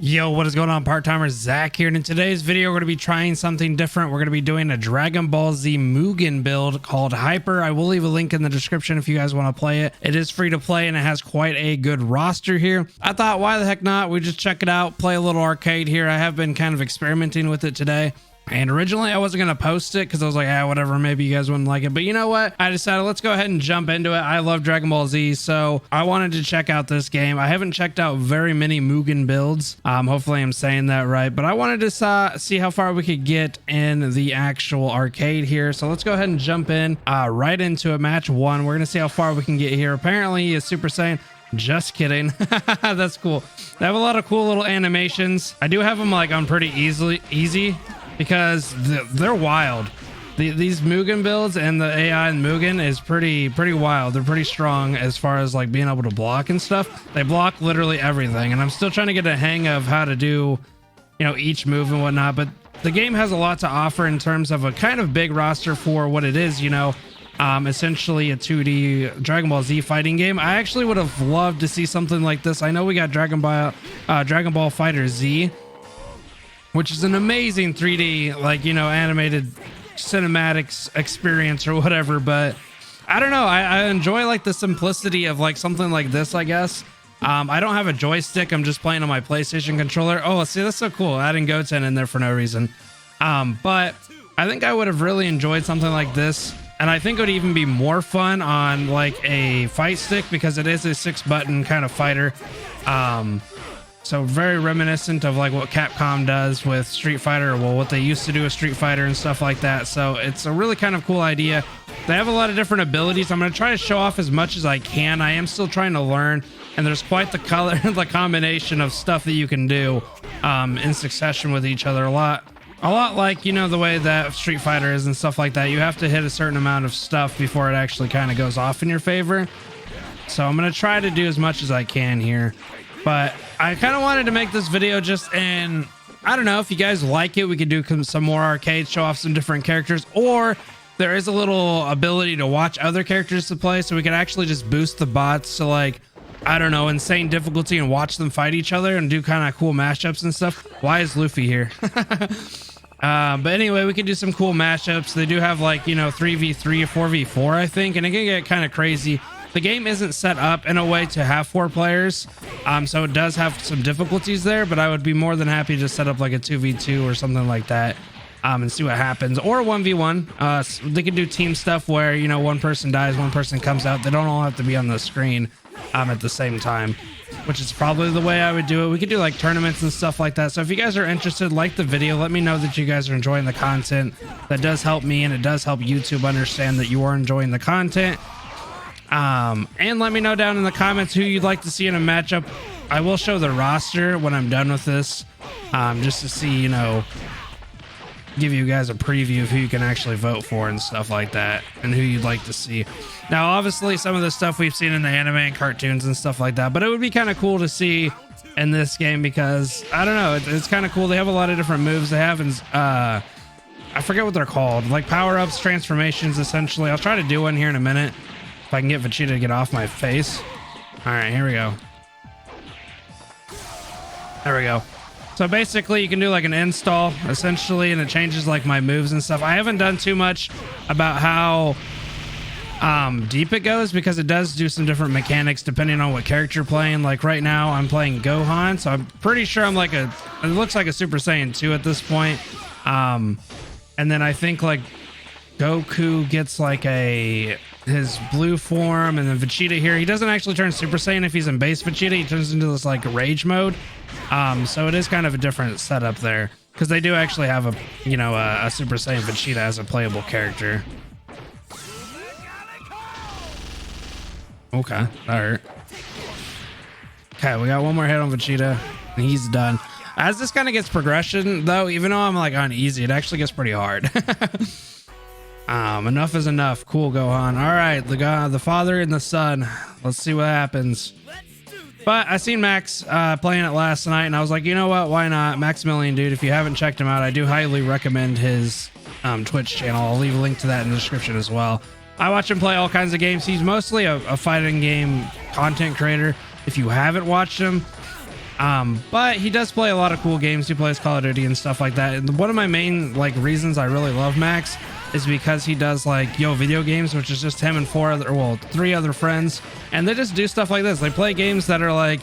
Yo, what is going on? PartTimerZack here, and in today's video we're going to be trying something different. We're going to be doing a Dragon Ball Z Mugen build called Hyper. I will leave a link in the description if you guys want to play it. It is free to play and it has quite a good roster here. I thought, why the heck not? We just check it out, play a little arcade here. I have been kind of experimenting with it today. And originally I wasn't going to post it because I was like, whatever, maybe you guys wouldn't like it. But you know what? I decided let's go ahead and jump into it. I love Dragon Ball Z, so I wanted to check out this game. I haven't checked out very many Mugen builds. Hopefully I'm saying that right. But I wanted to see how far we could get in the actual arcade here. So let's go ahead and jump in right into it. Match 1. We're going to see how far we can get here. Apparently he is Super Saiyan. Just kidding. That's cool. They have a lot of cool little animations. I do have them like on pretty easy. Because they're wild. These Mugen builds and the AI in Mugen is pretty wild. They're pretty strong as far as like being able to block and stuff. They block literally everything, and I'm still trying to get a hang of how to do, each move and whatnot. But the game has a lot to offer in terms of a kind of big roster for what it is. Essentially a 2D Dragon Ball Z fighting game. I actually would have loved to see something like this. I know we got Dragon Ball Fighter Z, which is an amazing 3D, animated cinematics experience or whatever. But I don't know. I enjoy like the simplicity of like something like this, I guess. I don't have a joystick. I'm just playing on my PlayStation controller. Oh, see, that's so cool. Adding Goten in there for no reason. But I think I would have really enjoyed something like this. And I think it would even be more fun on like a fight stick because it is a 6-button kind of fighter. So very reminiscent of like what Capcom does with Street Fighter, well, what they used to do with Street Fighter and stuff like that. So it's a really kind of cool idea. They have a lot of different abilities. I'm going to try to show off as much as I can. I am still trying to learn, and there's quite the color, the combination of stuff that you can do in succession with each other. A lot like, the way that Street Fighter is and stuff like that. You have to hit a certain amount of stuff before it actually kind of goes off in your favor. So I'm going to try to do as much as I can here. But I kind of wanted to make this video just in, I don't know, if you guys like it, we could do some more arcades, show off some different characters, or there is a little ability to watch other characters to play, so we could actually just boost the bots to like, I don't know, insane difficulty and watch them fight each other and do kind of cool mashups and stuff. Why is Luffy here? But anyway, we could do some cool mashups. They do have like, 3v3 or 4v4, I think, and it can get kind of crazy. The game isn't set up in a way to have 4 players, so it does have some difficulties there, but I would be more than happy to set up like a 2v2 or something like that and see what happens. Or 1v1. They can do team stuff where, one person dies, one person comes out. They don't all have to be on the screen at the same time, which is probably the way I would do it. We could do like tournaments and stuff like that. So if you guys are interested, like the video, let me know that you guys are enjoying the content. That does help me, and it does help YouTube understand that you are enjoying the content. And let me know down in the comments who you'd like to see in a matchup. I will show the roster when I'm done with this, just to see, give you guys a preview of who you can actually vote for and stuff like that, and who you'd like to see. Now, obviously, some of the stuff we've seen in the anime and cartoons and stuff like that, but it would be kind of cool to see in this game because, I don't know, it's kind of cool. They have a lot of different moves. They have, I forget what they're called, like power-ups, transformations, essentially. I'll try to do one here in a minute. If I can get Vegeta to get off my face. All right, here we go. There we go. So basically you can do like an install essentially, and it changes like my moves and stuff. I haven't done too much about how deep it goes because it does do some different mechanics depending on what character you're playing. Like right now I'm playing Gohan, so I'm pretty sure I'm like it looks like a Super Saiyan 2 at this point. And then I think like Goku gets like his blue form, and then Vegeta here, he doesn't actually turn Super Saiyan if he's in base Vegeta. He turns into this like rage mode. So it is kind of a different setup there because they do actually have a Super Saiyan Vegeta as a playable character. Okay, that hurt. Okay, we got one more hit on Vegeta and he's done. As this kind of gets progression though, even though I'm like on easy, it actually gets pretty hard. Enough is enough. Cool, Gohan. All right, the father and the son. Let's see what happens. But I seen Max playing it last night, and I was like, you know what? Why not? Maximilian, dude. If you haven't checked him out, I do highly recommend his Twitch channel. I'll leave a link to that in the description as well. I watch him play all kinds of games. He's mostly a fighting game content creator. If you haven't watched him, But he does play a lot of cool games. He plays Call of Duty and stuff like that. And one of my main like reasons I really love Max is because he does like video games, which is just him and three other friends, and they just do stuff like this. They play games that are like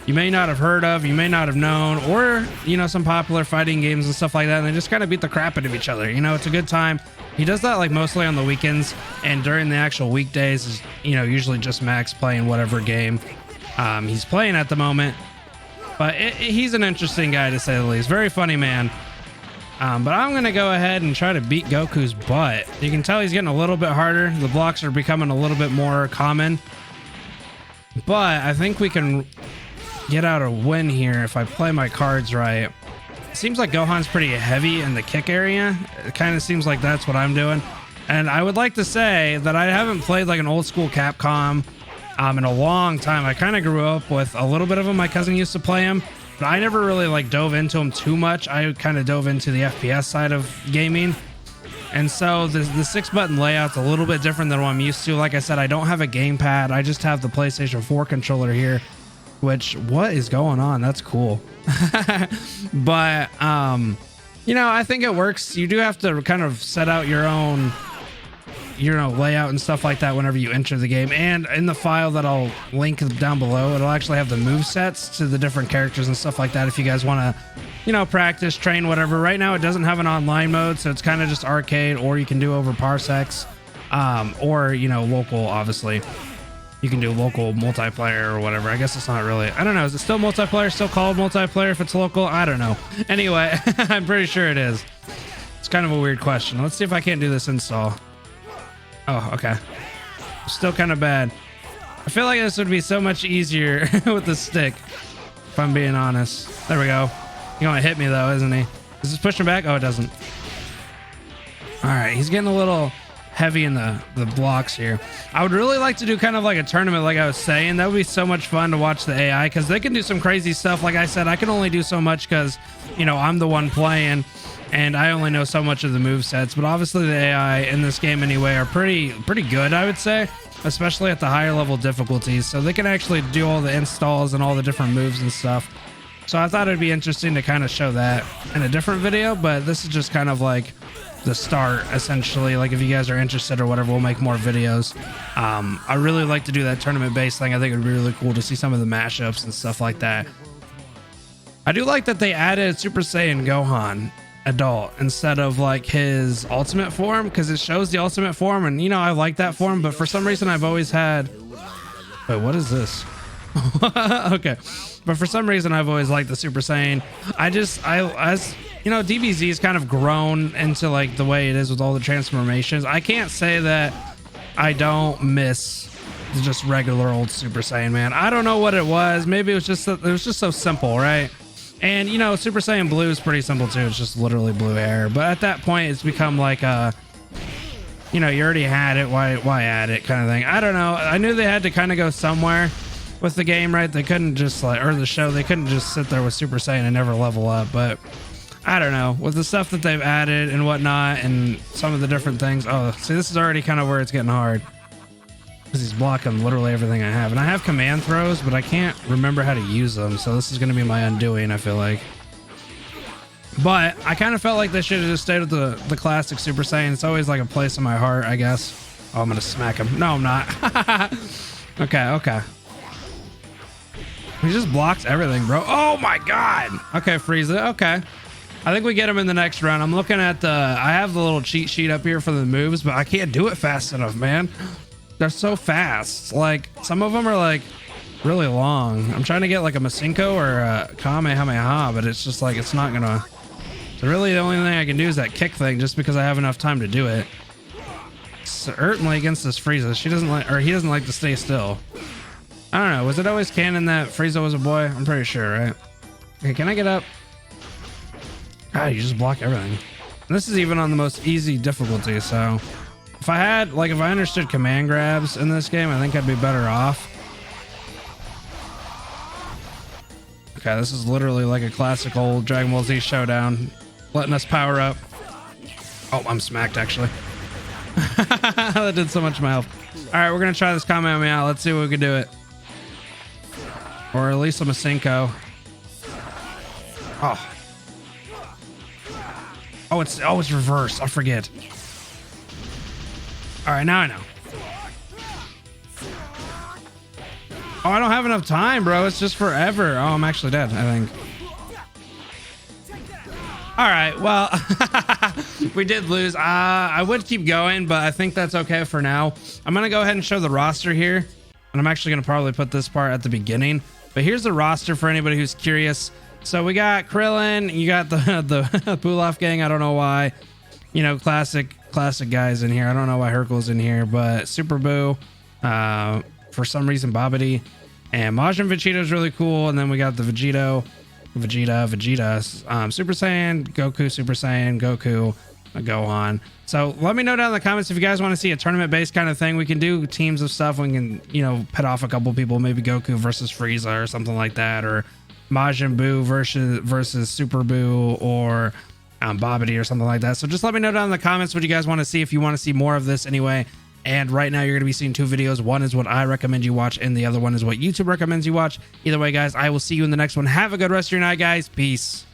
you may not have heard of, you may not have known, or some popular fighting games and stuff like that, and they just kind of beat the crap out of each other. It's a good time. He does that like mostly on the weekends, and during the actual weekdays is usually just Max playing whatever game he's playing at the moment. But he's an interesting guy to say the least. Very funny man. But I'm going to go ahead and try to beat Goku's butt. You can tell he's getting a little bit harder. The blocks are becoming a little bit more common. But I think we can get out a win here if I play my cards right. It seems like Gohan's pretty heavy in the kick area. It kind of seems like that's what I'm doing. And I would like to say that I haven't played like an old school Capcom in a long time. I kind of grew up with a little bit of them. My cousin used to play them, but I never really like dove into them too much. I kind of dove into the FPS side of gaming. And so the 6-button layout's a little bit different than what I'm used to. Like I said, I don't have a gamepad. I just have the PlayStation 4 controller here, which what is going on? That's cool. But, I think it works. You do have to kind of set out your own layout and stuff like that whenever you enter the game. And in the file that I'll link down below, it'll actually have the move sets to the different characters and stuff like that if you guys want to practice, train, whatever. Right now it doesn't have an online mode, so it's kind of just arcade, or you can do over parsecs, or local. Obviously you can do local multiplayer or whatever. I guess it's not really, I don't know, is it still multiplayer, still called multiplayer if it's local? I don't know. Anyway, I'm pretty sure it is. It's kind of a weird question. Let's see if I can't do this install. Oh, okay. Still kind of bad. I feel like this would be so much easier with the stick, if I'm being honest. There we go. He's gonna hit me though, isn't he? Is this pushing back? Oh, it doesn't. All right, he's getting a little heavy in the blocks here. I would really like to do kind of like a tournament, like I was saying. That would be so much fun to watch the AI, because they can do some crazy stuff. Like I said, I can only do so much because, I'm the one playing, and I only know so much of the move sets. But obviously the AI in this game anyway are pretty good, I would say, especially at the higher level difficulties. So they can actually do all the installs and all the different moves and stuff. So I thought it'd be interesting to kind of show that in a different video, but this is just kind of like the start, essentially. Like if you guys are interested or whatever, we'll make more videos. I really like to do that tournament based thing. I think it would be really cool to see some of the mashups and stuff like that. I do like that they added Super Saiyan Gohan adult instead of like his ultimate form, because it shows the ultimate form, and I like that form, but for some reason I've always had, wait, what is this? Okay, but for some reason I've always liked the Super Saiyan. As DBZ's kind of grown into like the way it is with all the transformations. I can't say that I don't miss just regular old Super Saiyan, man. I don't know what it was. Maybe it was just so simple, right? And Super Saiyan Blue is pretty simple too. It's just literally blue hair. But at that point, it's become like a, you already had it. Why add it kind of thing? I don't know. I knew they had to kind of go somewhere with the game, right? They couldn't just or the show, they couldn't just sit there with Super Saiyan and never level up. But I don't know, with the stuff that they've added and whatnot, and some of the different things. Oh, see, this is already kind of where it's getting hard, because he's blocking literally everything I have. And I have command throws, but I can't remember how to use them. So this is going to be my undoing, I feel like. But I kind of felt like they should have just stayed with the classic Super Saiyan. It's always like a place in my heart, I guess. Oh, I'm going to smack him. No, I'm not. Okay. He just blocks everything, bro. Oh my God. Okay, Frieza. Okay. I think we get him in the next round. I'm looking at I have the little cheat sheet up here for the moves, but I can't do it fast enough, man. They're so fast. Like some of them are like really long. I'm trying to get like a Masenko or a Kamehameha, but it's just like, it's not gonna. So really the only thing I can do is that kick thing, just because I have enough time to do it. Certainly against this Frieza, he doesn't like to stay still. I don't know. Was it always canon that Frieza was a boy? I'm pretty sure, right? Okay, can I get up? God, you just block everything. And this is even on the most easy difficulty, so if I understood command grabs in this game, I think I'd be better off. Okay, this is literally like a classic old Dragon Ball Z showdown, letting us power up. Oh, I'm smacked, actually. That did so much to my health. All right, we're going to try this Kamehameha. Let's see if we can do it. Or at least a Masenko. Oh. Oh, it's reversed. I forget. All right, now I know. Oh, I don't have enough time, bro. It's just forever. Oh, I'm actually dead, I think. All right, well, we did lose. I would keep going, but I think that's okay for now. I'm going to go ahead and show the roster here. And I'm actually going to probably put this part at the beginning. But here's the roster for anybody who's curious. So we got Krillin. You got the Puloff gang. I don't know why. You know, classic guys in here. I don't know why Hercule's in here. But Super Boo. For some reason, Babidi. And Majin Vegeta is really cool. And then we got the Vegeta, Super Saiyan, Goku, Super Saiyan, Goku, Gohan. So let me know down in the comments if you guys want to see a tournament-based kind of thing. We can do teams of stuff. We can, you know, pit off a couple people, maybe Goku versus Frieza or something like that, or Majin Buu versus Super Buu, or Babidi or something like that. So just let me know down in the comments what you guys want to see, if you want to see more of this anyway. And right now you're going to be seeing two videos. One is what I recommend you watch, and the other one is what YouTube recommends you watch. Either way, guys, I will see you in the next one. Have a good rest of your night, guys. Peace.